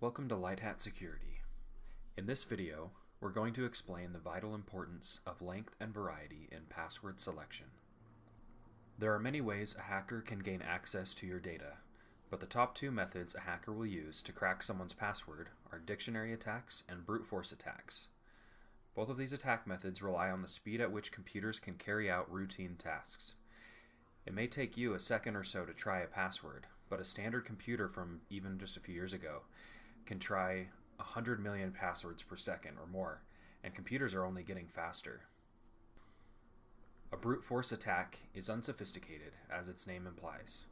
Welcome to Lighthat Security. In this video, we're going to explain the vital importance of length and variety in password selection. There are many ways a hacker can gain access to your data, but the top two methods a hacker will use to crack someone's password are dictionary attacks and brute force attacks. Both of these attack methods rely on the speed at which computers can carry out routine tasks. It may take you a second or so to try a password, but a standard computer from even just a few years ago can try 100 million passwords per second or more, and computers are only getting faster. A brute force attack is unsophisticated, as its name implies.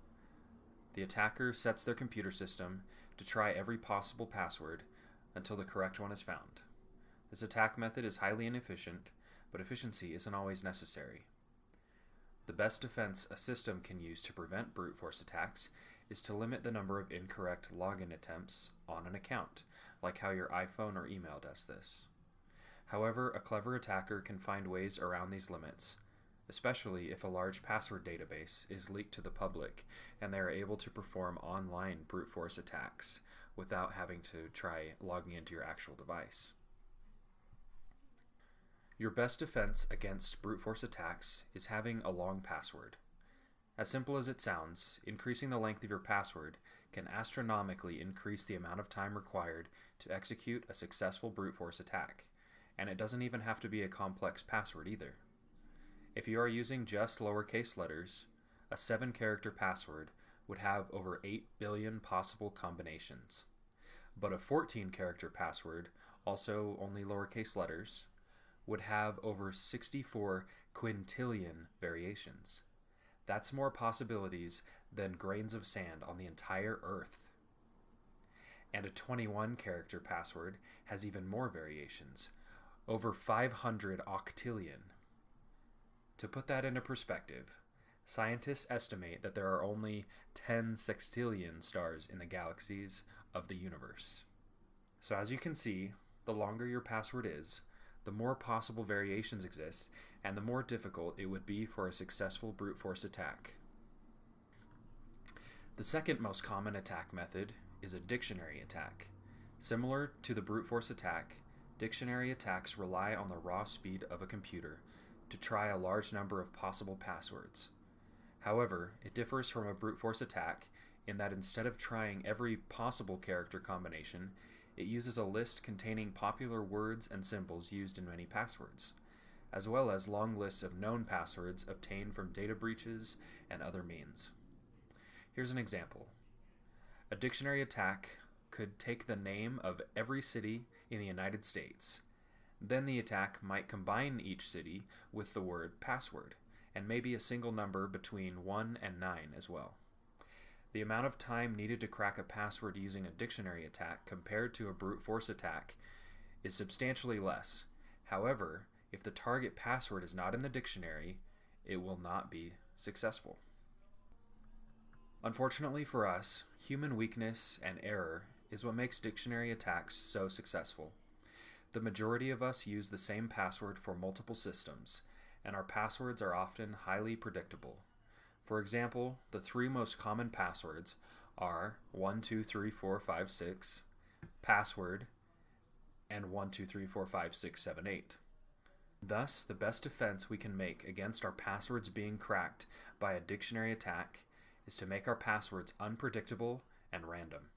The attacker sets their computer system to try every possible password until the correct one is found. This attack method is highly inefficient, but efficiency isn't always necessary. The best defense a system can use to prevent brute force attacks is to limit the number of incorrect login attempts on an account, like how your iPhone or email does this. However, a clever attacker can find ways around these limits, especially if a large password database is leaked to the public and they are able to perform online brute force attacks without having to try logging into your actual device. Your best defense against brute force attacks is having a long password. As simple as it sounds, increasing the length of your password can astronomically increase the amount of time required to execute a successful brute force attack, and it doesn't even have to be a complex password either. If you are using just lowercase letters, a 7-character password would have over 8 billion possible combinations. But a 14-character password, also only lowercase letters, would have over 64 quintillion variations. That's more possibilities than grains of sand on the entire Earth. And a 21-character password has even more variations, over 500 octillion. To put that into perspective, scientists estimate that there are only 10 sextillion stars in the galaxies of the universe. So as you can see, the longer your password is, the more possible variations exist, and the more difficult it would be for a successful brute force attack. The second most common attack method is a dictionary attack. Similar to the brute force attack, dictionary attacks rely on the raw speed of a computer to try a large number of possible passwords. However, it differs from a brute force attack in that instead of trying every possible character combination, it uses a list containing popular words and symbols used in many passwords, as well as long lists of known passwords obtained from data breaches and other means. Here's an example. A dictionary attack could take the name of every city in the United States. Then the attack might combine each city with the word password, and maybe a single number between 1 and 9 as well. The amount of time needed to crack a password using a dictionary attack compared to a brute force attack is substantially less. However, if the target password is not in the dictionary, it will not be successful. Unfortunately for us, human weakness and error is what makes dictionary attacks so successful. The majority of us use the same password for multiple systems, and our passwords are often highly predictable. For example, the 3 most common passwords are 123456, password, and 12345678. Thus, the best defense we can make against our passwords being cracked by a dictionary attack is to make our passwords unpredictable and random.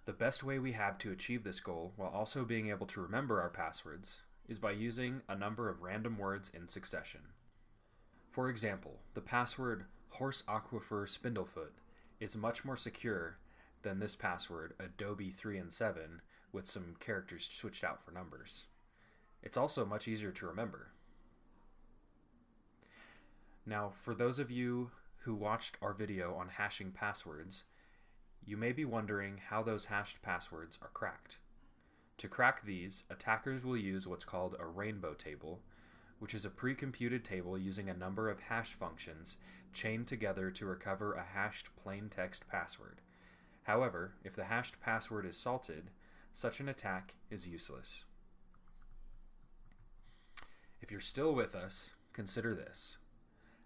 The best way we have to achieve this goal while also being able to remember our passwords is by using a number of random words in succession. For example, the password horse aquifer spindlefoot is much more secure than this password Adobe 3 and 7 with some characters switched out for numbers. It's also much easier to remember. Now, for those of you who watched our video on hashing passwords, you may be wondering how those hashed passwords are cracked. To crack these, attackers will use what's called a rainbow table, which is a pre-computed table using a number of hash functions chained together to recover a hashed plain text password. However, if the hashed password is salted, such an attack is useless. If you're still with us, consider this.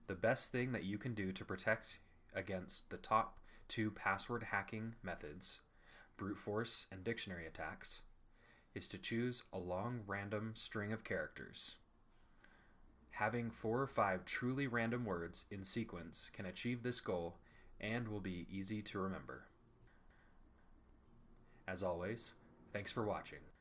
The best thing that you can do to protect against the top 2 password hacking methods brute force, and dictionary attacks, is to choose a long random string of characters. Having 4 or 5 truly random words in sequence can achieve this goal and will be easy to remember. As always, thanks for watching.